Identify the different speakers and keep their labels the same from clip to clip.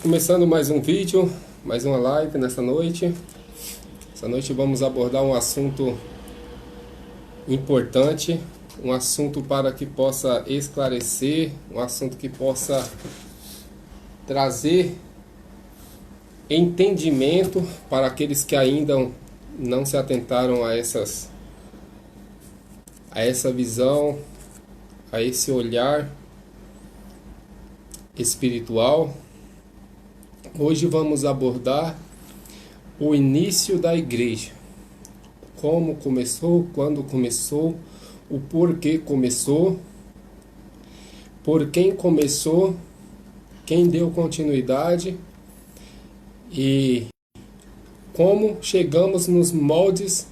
Speaker 1: começando mais um vídeo, mais uma live nessa noite. Essa noite vamos abordar um assunto importante, um assunto para que possa esclarecer, um assunto que possa trazer entendimento para aqueles que ainda não se atentaram a essa visão, a esse olhar espiritual. Hoje vamos abordar o início da igreja. Como começou, quando começou, o porquê começou, por quem começou, quem deu continuidade e como chegamos nos moldes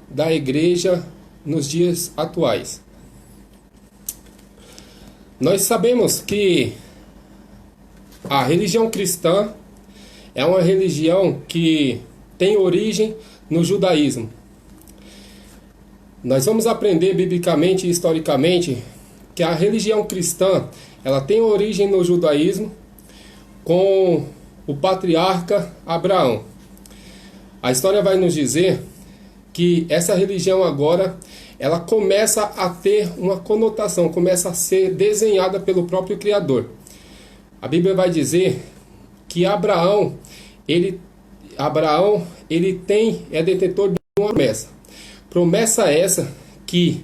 Speaker 1: da igreja nos dias atuais. Nós sabemos que a religião cristã é uma religião que tem origem no judaísmo. Nós vamos aprender biblicamente e historicamente que a religião cristã ela tem origem no judaísmo com o patriarca Abraão. A história vai nos dizer que essa religião agora ela começa a ter uma conotação, começa a ser desenhada pelo próprio Criador. A Bíblia vai dizer que Abraão é detentor de uma promessa. Promessa essa que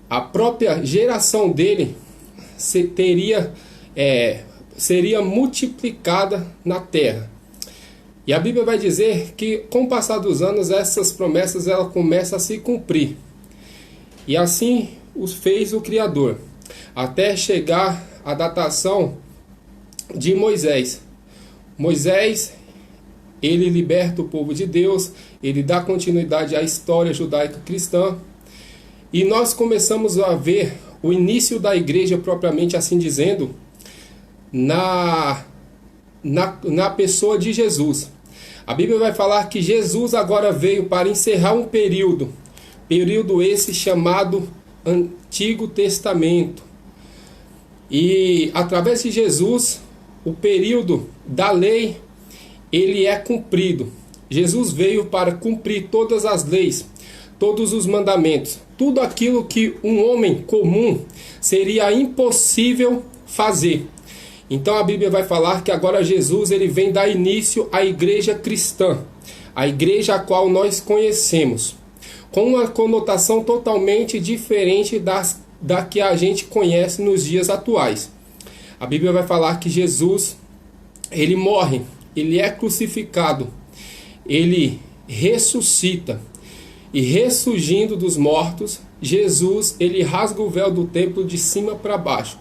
Speaker 1: a própria geração dele seria multiplicada na terra. E a Bíblia vai dizer que com o passar dos anos essas promessas ela começam a se cumprir. E assim os fez o Criador, até chegar a datação de Moisés. Moisés, ele liberta o povo de Deus, ele dá continuidade à história judaica cristã, e nós começamos a ver o início da igreja propriamente assim dizendo, na pessoa de Jesus. A Bíblia vai falar que Jesus agora veio para encerrar um período esse chamado Antigo Testamento. E através de Jesus, o período da lei, ele é cumprido. Jesus veio para cumprir todas as leis, todos os mandamentos, tudo aquilo que um homem comum seria impossível fazer. Então a Bíblia vai falar que agora Jesus ele vem dar início à igreja cristã, a igreja a qual nós conhecemos, com uma conotação totalmente diferente da que a gente conhece nos dias atuais. A Bíblia vai falar que Jesus, ele morre, ele é crucificado, ele ressuscita. E ressurgindo dos mortos, Jesus, ele rasga o véu do templo de cima para baixo,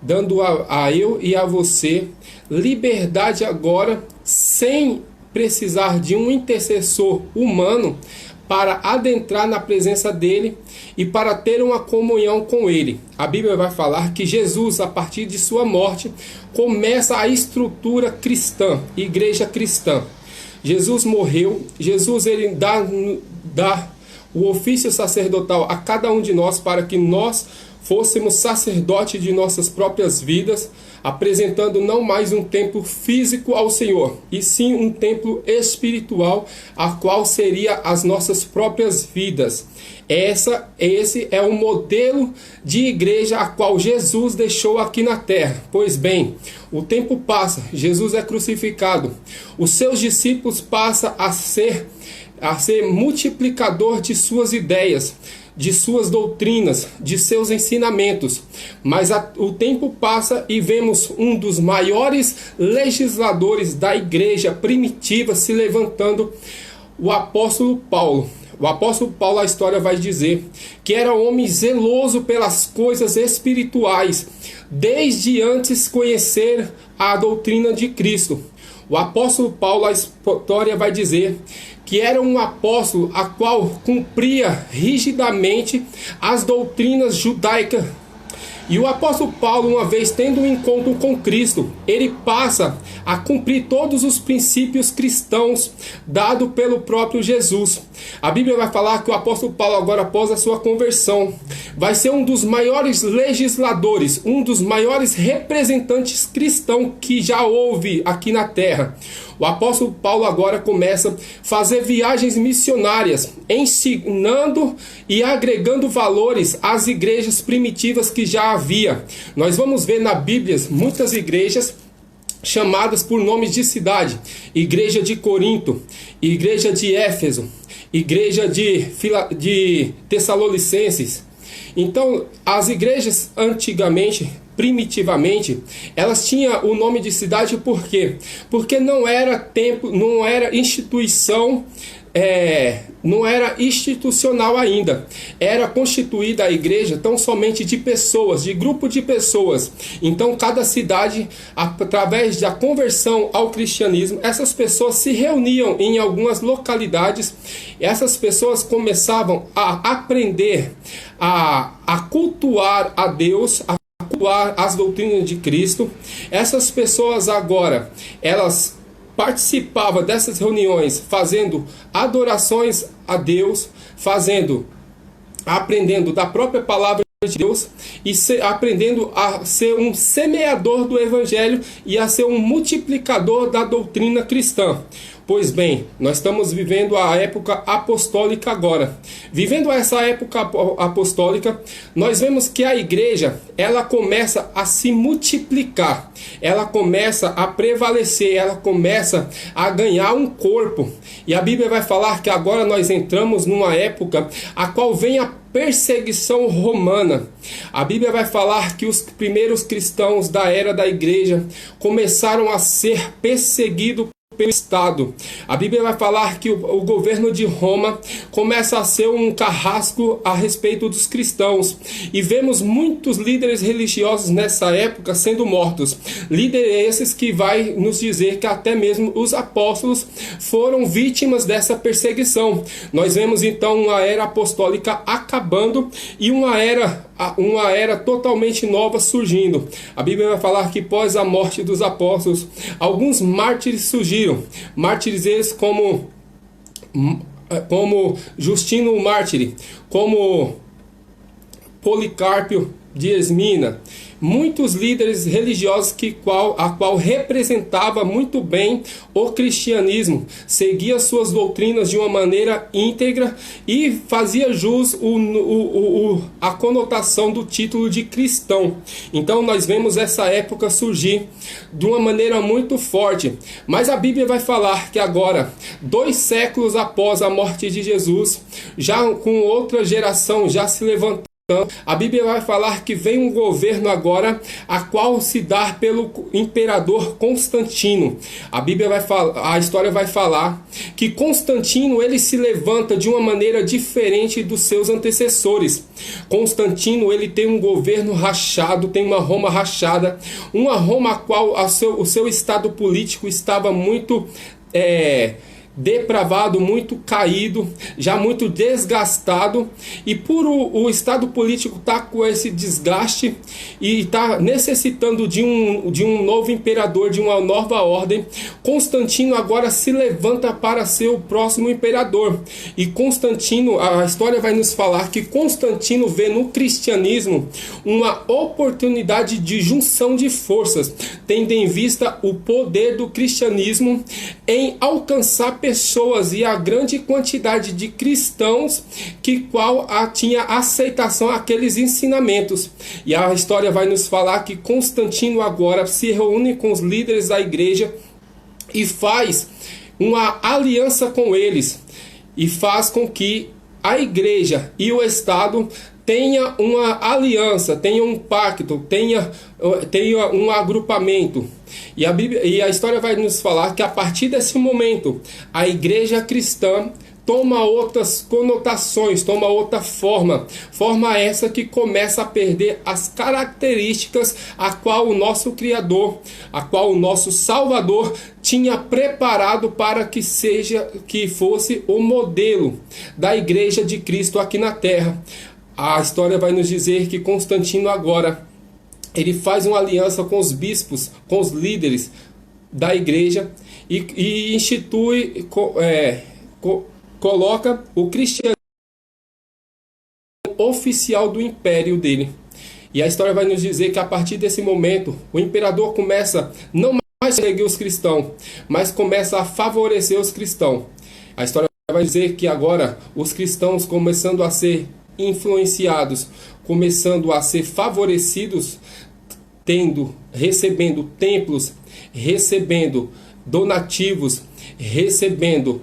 Speaker 1: dando a eu e a você liberdade agora, sem precisar de um intercessor humano, para adentrar na presença dele e para ter uma comunhão com ele. A Bíblia vai falar que Jesus, a partir de sua morte, começa a estrutura cristã, igreja cristã. Jesus morreu, Jesus ele dá o ofício sacerdotal a cada um de nós para que nós fôssemos sacerdotes de nossas próprias vidas, apresentando não mais um templo físico ao Senhor, e sim um templo espiritual, a qual seria as nossas próprias vidas. Esse é o modelo de igreja a qual Jesus deixou aqui na terra. Pois bem, o tempo passa, Jesus é crucificado, os seus discípulos passam a ser multiplicador de suas ideias, de suas doutrinas, de seus ensinamentos. Mas o tempo passa e vemos um dos maiores legisladores da igreja primitiva se levantando, o apóstolo Paulo. O apóstolo Paulo, a história vai dizer que era um homem zeloso pelas coisas espirituais, desde antes conhecer a doutrina de Cristo. O apóstolo Paulo, a história vai dizer que era um apóstolo a qual cumpria rigidamente as doutrinas judaicas. E o apóstolo Paulo, uma vez tendo um encontro com Cristo, ele passa a cumprir todos os princípios cristãos dados pelo próprio Jesus. A Bíblia vai falar que o apóstolo Paulo, agora após a sua conversão, vai ser um dos maiores legisladores, um dos maiores representantes cristãos que já houve aqui na terra. O apóstolo Paulo agora começa a fazer viagens missionárias, ensinando e agregando valores às igrejas primitivas que já havia. Nós vamos ver na Bíblia muitas igrejas chamadas por nomes de cidade: igreja de Corinto, igreja de Éfeso, igreja de Tessalonicenses. Então, as igrejas antigamente, primitivamente, elas tinham o nome de cidade. Por quê? Porque não era templo, não era instituição, não era institucional ainda. Era constituída a igreja tão somente de pessoas, de grupo de pessoas. Então cada cidade, através da conversão ao cristianismo, essas pessoas se reuniam em algumas localidades. Essas pessoas começavam a aprender, a cultuar a Deus, a cultuar as doutrinas de Cristo. Essas pessoas agora, elas participavam dessas reuniões fazendo adorações a Deus, aprendendo da própria palavra de Deus e aprendendo a ser um semeador do evangelho e a ser um multiplicador da doutrina cristã. Pois bem, nós estamos vivendo a época apostólica agora. Vivendo essa época apostólica, nós vemos que a igreja, ela começa a se multiplicar, ela começa a prevalecer, ela começa a ganhar um corpo. E a Bíblia vai falar que agora nós entramos numa época a qual vem a perseguição romana. A Bíblia vai falar que os primeiros cristãos da era da igreja começaram a ser perseguidos pelo Estado. A Bíblia vai falar que o governo de Roma começa a ser um carrasco a respeito dos cristãos. E vemos muitos líderes religiosos nessa época sendo mortos. Líderes esses que vai nos dizer que até mesmo os apóstolos foram vítimas dessa perseguição. Nós vemos então uma era apostólica acabando e uma era totalmente nova surgindo. A Bíblia vai falar que após a morte dos apóstolos, alguns mártires surgiram. Mártires esses como Justino o Mártire, como Policarpo de Esmina. Muitos líderes religiosos a qual representava muito bem o cristianismo, seguia suas doutrinas de uma maneira íntegra e fazia jus a conotação do título de cristão. Então nós vemos essa época surgir de uma maneira muito forte. Mas a Bíblia vai falar que agora, 2 séculos após a morte de Jesus, já com outra geração já se levantando, a Bíblia vai falar que vem um governo agora, a qual se dá pelo imperador Constantino. A história vai falar que Constantino, ele se levanta de uma maneira diferente dos seus antecessores. Constantino, ele tem um governo rachado, tem uma Roma rachada, uma Roma a qual o seu estado político estava muito depravado, muito caído, já muito desgastado, e por o estado político estar com esse desgaste e está necessitando de um novo imperador, de uma nova ordem, Constantino agora se levanta para ser o próximo imperador. E Constantino, a história vai nos falar que Constantino vê no cristianismo uma oportunidade de junção de forças, tendo em vista o poder do cristianismo em alcançar pessoas e a grande quantidade de cristãos que tinha aceitação àqueles ensinamentos. E a história vai nos falar que Constantino agora se reúne com os líderes da igreja e faz uma aliança com eles e faz com que a igreja e o Estado tenha uma aliança, tenha um pacto, tenha um agrupamento. E a história vai nos falar que a partir desse momento, a igreja cristã toma outras conotações, toma outra forma essa que começa a perder as características a qual o nosso Criador, a qual o nosso Salvador tinha preparado para que fosse o modelo da igreja de Cristo aqui na terra. A história vai nos dizer que Constantino agora, ele faz uma aliança com os bispos, com os líderes da igreja e institui, coloca o cristianismo oficial do império dele. E a história vai nos dizer que a partir desse momento, o imperador começa não mais a seguir os cristãos, mas começa a favorecer os cristãos. A história vai dizer que agora os cristãos começando a ser influenciados, começando a ser favorecidos, recebendo templos, recebendo donativos, recebendo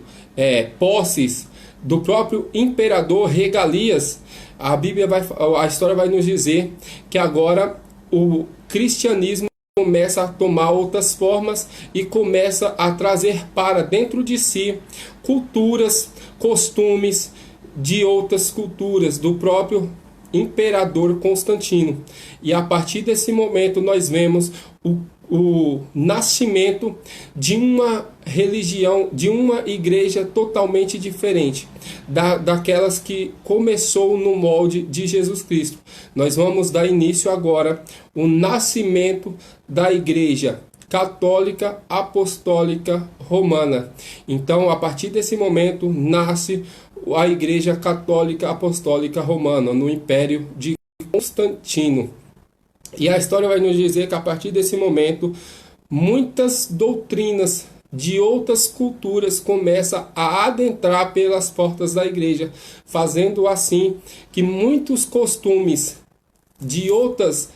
Speaker 1: posses do próprio imperador, regalias. A história vai nos dizer que agora o cristianismo começa a tomar outras formas e começa a trazer para dentro de si culturas, costumes de outras culturas do próprio imperador Constantino. E a partir desse momento nós vemos o nascimento de uma religião, de uma igreja totalmente diferente daquelas que começou no molde de Jesus Cristo. Nós vamos dar início agora o nascimento da igreja católica apostólica romana. Então, a partir desse momento nasce a igreja católica apostólica romana no Império de Constantino. E a história vai nos dizer que a partir desse momento, muitas doutrinas de outras culturas começam a adentrar pelas portas da igreja, fazendo assim que muitos costumes de outras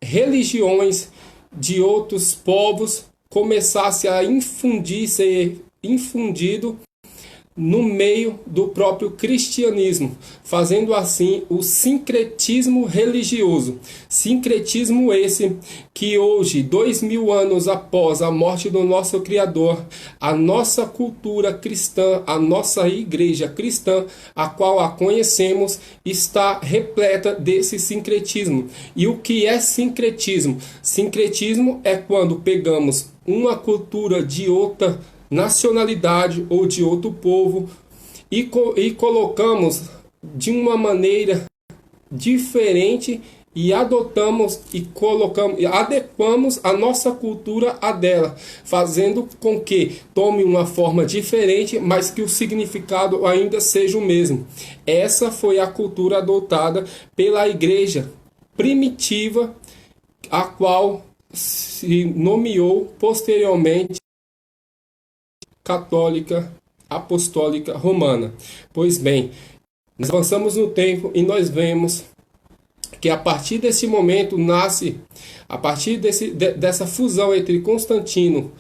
Speaker 1: religiões, de outros povos, começassem a ser infundido no meio do próprio cristianismo, fazendo assim o sincretismo religioso. Sincretismo esse que hoje, 2000 anos após a morte do nosso Criador, a nossa cultura cristã, a nossa igreja cristã, a qual a conhecemos, está repleta desse sincretismo. E o que é sincretismo? Sincretismo é quando pegamos uma cultura de outra nacionalidade ou de outro povo e colocamos de uma maneira diferente e adotamos e adequamos a nossa cultura a dela, fazendo com que tome uma forma diferente, mas que o significado ainda seja o mesmo. Essa foi a cultura adotada pela igreja primitiva, a qual se nomeou posteriormente católica apostólica romana. Pois bem, nós avançamos no tempo e nós vemos que a partir desse momento nasce, a partir dessa fusão entre Constantino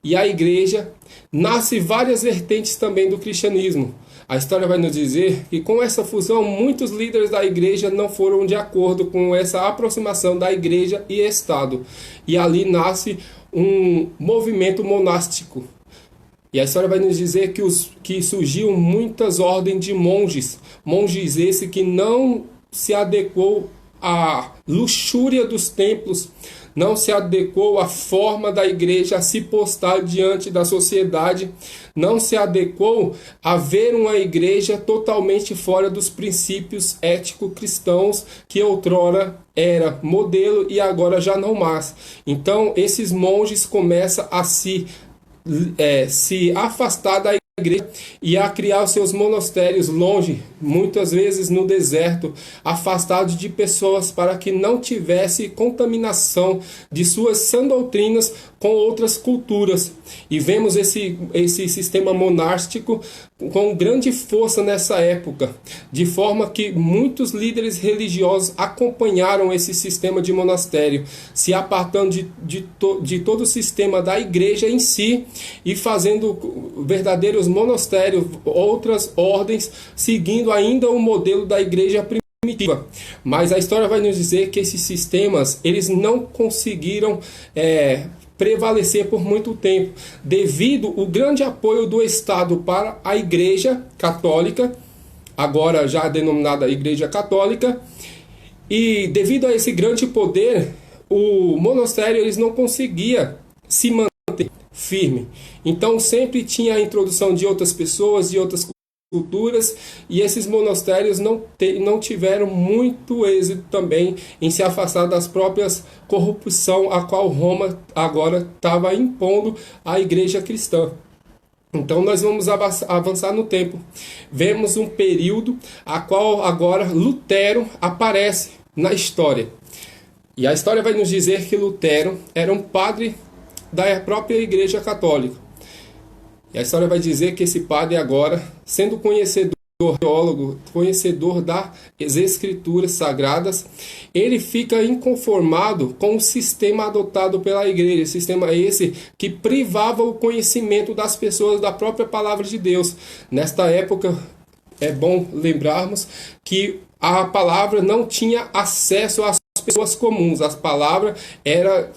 Speaker 1: e a igreja, nasce várias vertentes também do cristianismo. A história vai nos dizer que com essa fusão, muitos líderes da igreja não foram de acordo com essa aproximação da igreja e Estado. E ali nasce um movimento monástico. E a história vai nos dizer que surgiu muitas ordens de monges. Monges esse que não se adequou à luxúria dos templos, não se adequou à forma da igreja a se postar diante da sociedade, não se adequou a ver uma igreja totalmente fora dos princípios ético-cristãos que outrora era modelo e agora já não mais. Então esses monges começam a se afastar da igreja e a criar os seus monastérios longe, muitas vezes no deserto, afastados de pessoas para que não tivesse contaminação de suas sã doutrinas com outras culturas. E vemos esse sistema monástico com grande força nessa época, de forma que muitos líderes religiosos acompanharam esse sistema de monastério, se apartando de todo o sistema da igreja em si e fazendo verdadeiros monastérios, outras ordens, seguindo ainda o modelo da igreja primitiva. Mas a história vai nos dizer que esses sistemas eles não conseguiram prevalecer por muito tempo, devido ao grande apoio do Estado para a Igreja Católica, agora já denominada Igreja Católica, e devido a esse grande poder, o monastério eles não conseguia se manter firme. Então sempre tinha a introdução de outras pessoas, de outras culturas, e esses monastérios não tiveram muito êxito também em se afastar das próprias corrupção a qual Roma agora estava impondo à igreja cristã. Então nós vamos avançar no tempo. Vemos um período a qual agora Lutero aparece na história. E a história vai nos dizer que Lutero era um padre da própria Igreja Católica. E a história vai dizer que esse padre agora, sendo conhecedor, teólogo, conhecedor das Escrituras Sagradas, ele fica inconformado com o sistema adotado pela igreja, sistema esse que privava o conhecimento das pessoas da própria palavra de Deus. Nesta época, é bom lembrarmos que a palavra não tinha acesso às pessoas comuns, a palavra era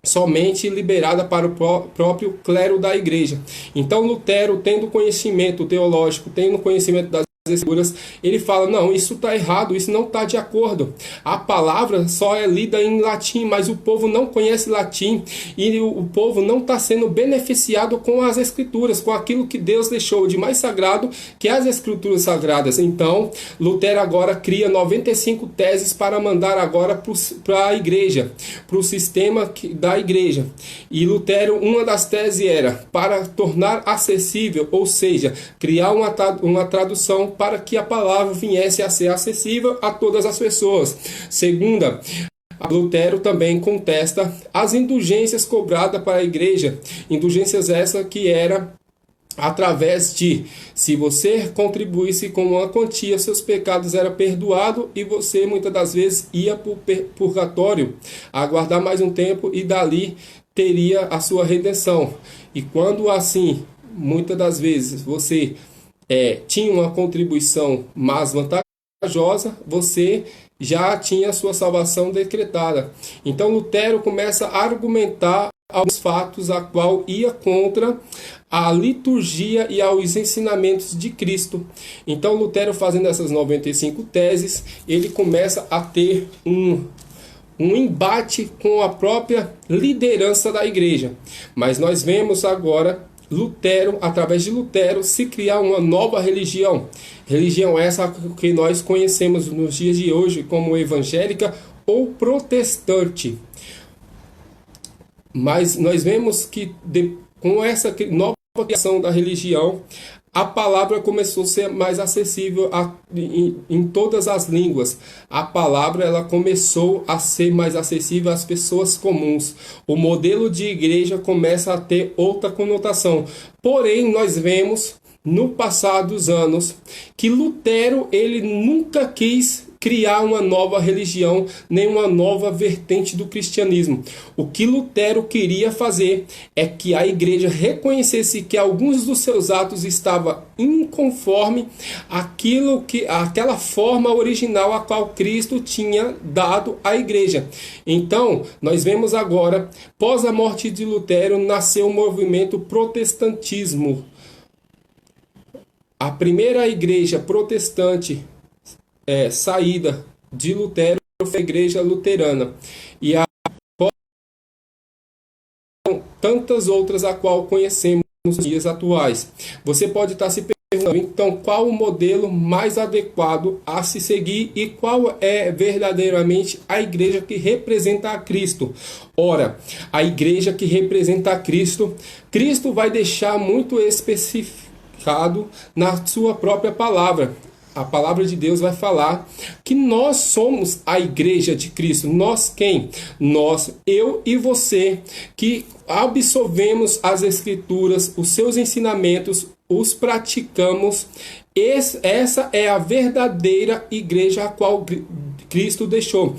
Speaker 1: somente liberada para o próprio clero da igreja. Então Lutero, tendo conhecimento teológico, tendo conhecimento das Escrituras, ele fala: não, isso está errado, isso não está de acordo. A palavra só é lida em latim, mas o povo não conhece latim e o povo não está sendo beneficiado com as Escrituras, com aquilo que Deus deixou de mais sagrado, que é as Escrituras Sagradas. Então Lutero agora cria 95 teses para mandar agora para a igreja, para o sistema da igreja. E Lutero, uma das teses era para tornar acessível, ou seja, criar uma tradução para que a palavra viesse a ser acessível a todas as pessoas. Segunda, Lutero também contesta as indulgências cobradas para a igreja. Indulgências essas que era através de, se você contribuísse com uma quantia, seus pecados eram perdoados e você muitas das vezes ia para o purgatório, aguardar mais um tempo e dali teria a sua redenção. E quando assim, muitas das vezes você tinha uma contribuição mais vantajosa, você já tinha a sua salvação decretada. Então Lutero começa a argumentar alguns fatos a qual ia contra a liturgia e aos ensinamentos de Cristo. Então Lutero, fazendo essas 95 teses, ele começa a ter um embate com a própria liderança da igreja. Mas nós vemos agora Lutero, através de Lutero, se criar uma nova religião. Religião essa que nós conhecemos nos dias de hoje como evangélica ou protestante. Mas nós vemos que com essa nova criação da religião, a palavra começou a ser mais acessível em todas as línguas. A palavra ela começou a ser mais acessível às pessoas comuns. O modelo de igreja começa a ter outra conotação. Porém, nós vemos no passar dos anos que Lutero ele nunca quis criar uma nova religião, nem uma nova vertente do cristianismo. O que Lutero queria fazer é que a igreja reconhecesse que alguns dos seus atos estavam inconforme aquela forma original a qual Cristo tinha dado à igreja. Então, nós vemos agora, pós a morte de Lutero, nasceu o movimento protestantismo. A primeira igreja protestante saída de Lutero foi a igreja luterana. E tantas outras a qual conhecemos nos dias atuais. Você pode estar se perguntando, então, qual o modelo mais adequado a se seguir e qual é verdadeiramente a igreja que representa a Cristo? Ora, a igreja que representa a Cristo, Cristo vai deixar muito especificado na sua própria palavra. A palavra de Deus vai falar que nós somos a igreja de Cristo. Nós quem? Nós, eu e você, que absorvemos as Escrituras, os seus ensinamentos, os praticamos. Essa é a verdadeira igreja a qual Cristo deixou.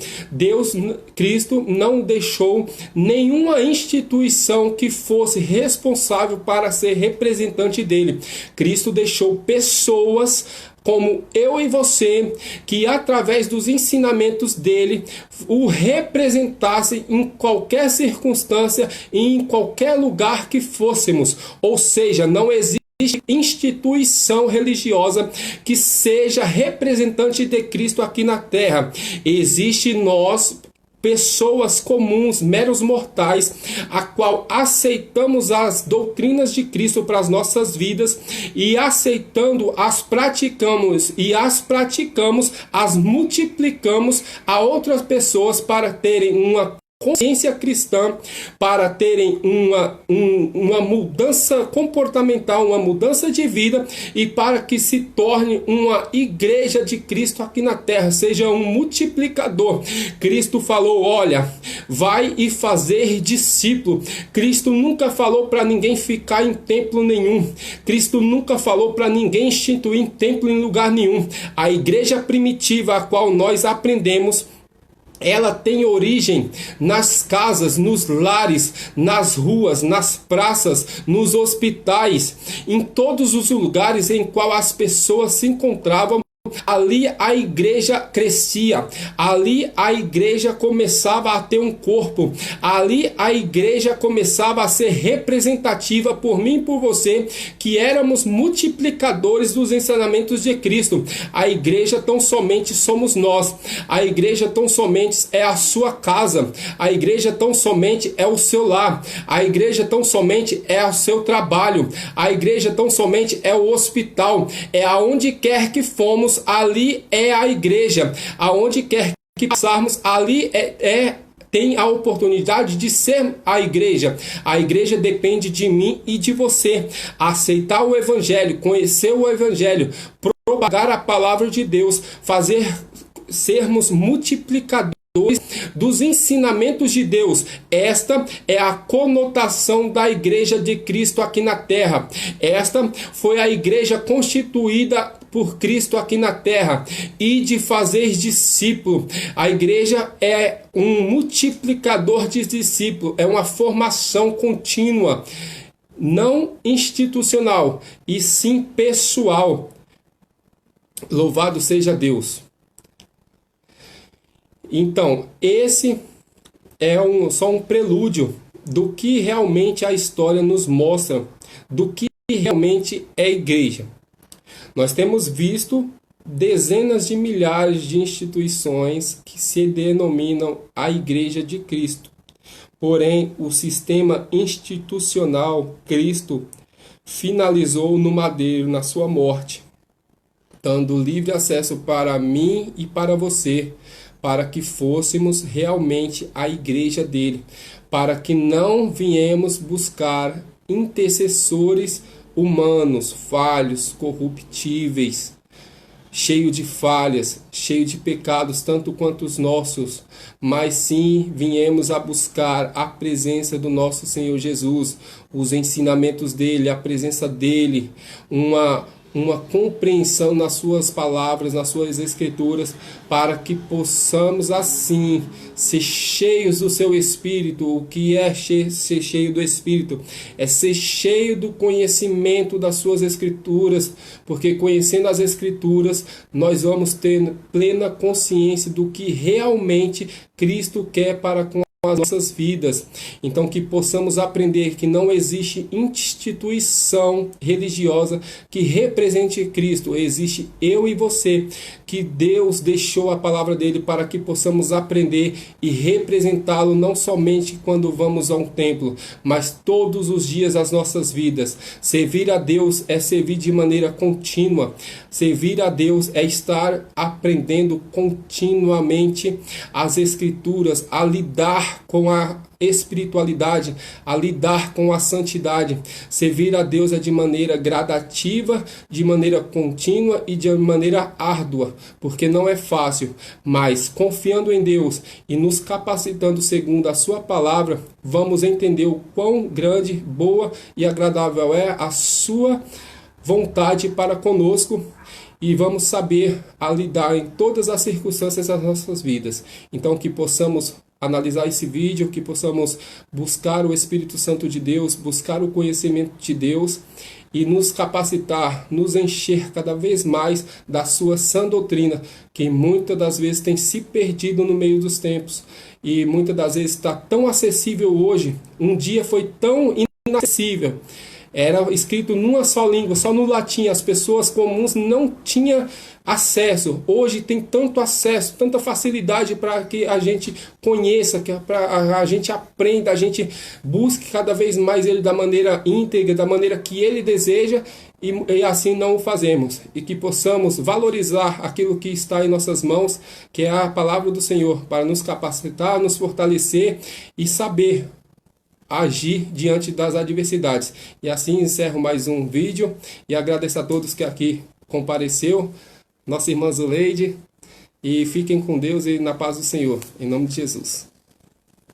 Speaker 1: Cristo não deixou nenhuma instituição que fosse responsável para ser representante dele. Cristo deixou pessoas como eu e você, que através dos ensinamentos dele, o representassem em qualquer circunstância e em qualquer lugar que fôssemos. Ou seja, não existe instituição religiosa que seja representante de Cristo aqui na terra. Existe nós, pessoas comuns, meros mortais, a qual aceitamos as doutrinas de Cristo para as nossas vidas e aceitando as praticamos as multiplicamos a outras pessoas para terem uma consciência cristã, para terem uma mudança comportamental, uma mudança de vida, e para que se torne uma igreja de Cristo aqui na terra, seja um multiplicador. Cristo falou: olha, vai e fazer discípulo. Cristo nunca falou para ninguém ficar em templo nenhum. Cristo nunca falou para ninguém instituir templo em lugar nenhum. A igreja primitiva a qual nós aprendemos, ela tem origem nas casas, nos lares, nas ruas, nas praças, nos hospitais, em todos os lugares em qual as pessoas se encontravam. Ali a igreja crescia, ali a igreja começava a ter um corpo, ali a igreja começava a ser representativa por mim e por você, que éramos multiplicadores dos ensinamentos de Cristo. A igreja tão somente somos nós, a igreja tão somente é a sua casa, a igreja tão somente é o seu lar, a igreja tão somente é o seu trabalho, a igreja tão somente é o hospital, é aonde quer que fomos. Ali é a igreja, aonde quer que passarmos, ali tem a oportunidade de ser a igreja. A igreja depende de mim e de você. Aceitar o evangelho, conhecer o evangelho, propagar a palavra de Deus, sermos multiplicadores dos ensinamentos de Deus. Esta é a conotação da igreja de Cristo aqui na terra. Esta foi a igreja constituída por Cristo aqui na terra, e de fazer discípulo. A igreja é um multiplicador de discípulos, é uma formação contínua, não institucional, e sim pessoal. Louvado seja Deus. Então, esse é só um prelúdio do que realmente a história nos mostra, do que realmente é a igreja. Nós temos visto dezenas de milhares de instituições que se denominam a Igreja de Cristo. Porém, o sistema institucional, Cristo finalizou no madeiro, na sua morte, dando livre acesso para mim e para você, para que fôssemos realmente a igreja dele, para que não viemos buscar intercessores humanos, falhos, corruptíveis, cheio de falhas, cheio de pecados, tanto quanto os nossos, mas sim viemos a buscar a presença do nosso Senhor Jesus, os ensinamentos dele, a presença dele, uma compreensão nas suas palavras, nas suas escrituras, para que possamos assim ser cheios do seu Espírito. O que é ser cheio do Espírito? É ser cheio do conhecimento das suas escrituras, porque conhecendo as escrituras, nós vamos ter plena consciência do que realmente Cristo quer para com as nossas vidas. Então, que possamos aprender que não existe instituição religiosa que represente Cristo. Existe eu e você, que Deus deixou a palavra dele para que possamos aprender e representá-lo não somente quando vamos a um templo, mas todos os dias das nossas vidas. Servir a Deus é servir de maneira contínua. Servir a Deus é estar aprendendo continuamente as escrituras, a lidar com a espiritualidade, a lidar com a santidade. Servir a Deus é de maneira gradativa, de maneira contínua e de maneira árdua, porque não é fácil, mas confiando em Deus e nos capacitando segundo a sua palavra, vamos entender o quão grande, boa e agradável é a sua vontade para conosco, e vamos saber a lidar em todas as circunstâncias das nossas vidas. Então, que possamos analisar esse vídeo, que possamos buscar o Espírito Santo de Deus, buscar o conhecimento de Deus e nos capacitar, nos encher cada vez mais da sua sã doutrina, que muitas das vezes tem se perdido no meio dos tempos e muitas das vezes está tão acessível hoje. Um dia foi tão inacessível. Era escrito numa só língua, só no latim. As pessoas comuns não tinham acesso. Hoje tem tanto acesso, tanta facilidade para que a gente conheça, para a gente aprenda, a gente busque cada vez mais ele da maneira íntegra, da maneira que ele deseja. e assim não o fazemos, e que possamos valorizar aquilo que está em nossas mãos, que é a palavra do Senhor, para nos capacitar, nos fortalecer e saber agir diante das adversidades. E assim encerro mais um vídeo e agradeço a todos que aqui compareceu, nossa irmã Zuleide, e fiquem com Deus e na paz do Senhor, em nome de Jesus.